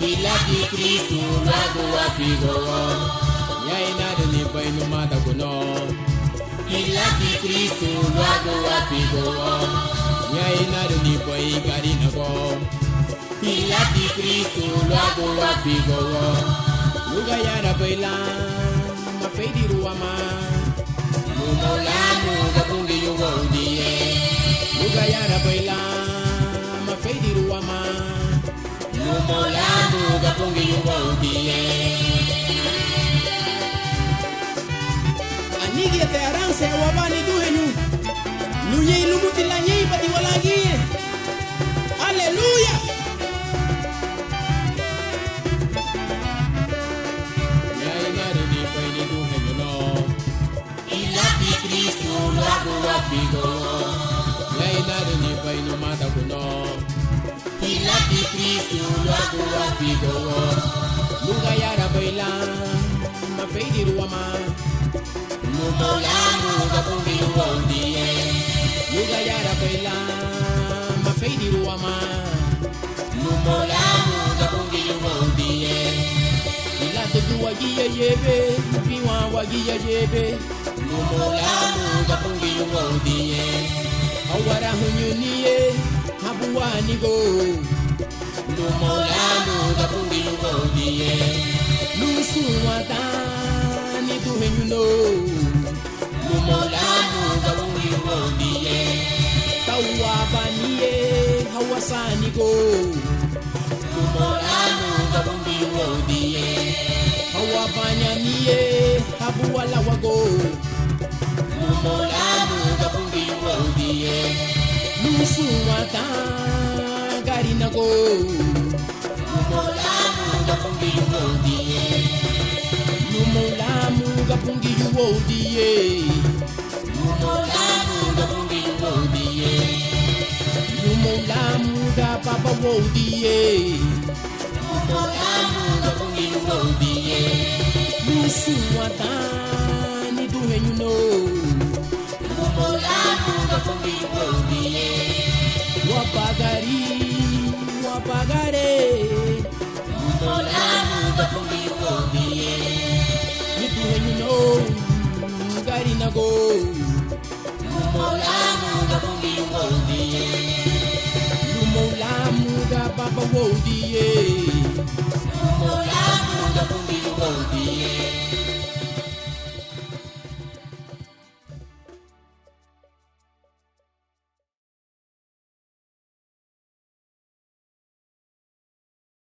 Ilaki Kristu lagu afigo Yaina duni painu mata kuno Ilaki Kristu lagu afigo Yaina duni pai karina ko Ilaki Kristu lagu afigo Luga yara baila mafeidi ruama Lumolamu gapungi yugo udie Luga yara baila mafeidi ruama Lumolamu gapungi yugo udie Anigi te arang se wabani duhenyu Lunye lumuti lanye pati walagi Hallelujah Kristu lagu afigo Laina duni painu mata kuno Ilaki Kristu lagu afigo Luga yara baila mafeidi ruama Lumolamu gapungi yugo udie Luga yara baila mafeidi ruama Lumolamu gapungi yugo udie Ilate juwa giya yebe Piwa wagiya yebe Lumolamu gapungi yugo udie Awara hunyuniye habuwanigo Lumolamu gapungi yugo udie Lusu watani tuhenyuno Lumolamu gapungi yugo udie Tawabaniye hawasanigo Lumolamu gapungi yugo udie Hawabanyaniye habuwalawago Lumolamu gapungi yugo udie Lusu wata garinago Lumolamu gapungi yugo udie Lumolamu gapungi yugo udie Lumolamu gapungi yugo udie Lumolamu gapapa udie Lumolamu gapungi yugo udie Lusu wata ni duhenyuno Lumolamu gapungi yugo udie Wapagare Lumolamu gapungi yugo udie ni duhenyuno garinago Lumolamu gapungi yugo udie Lumolamu gapapa udie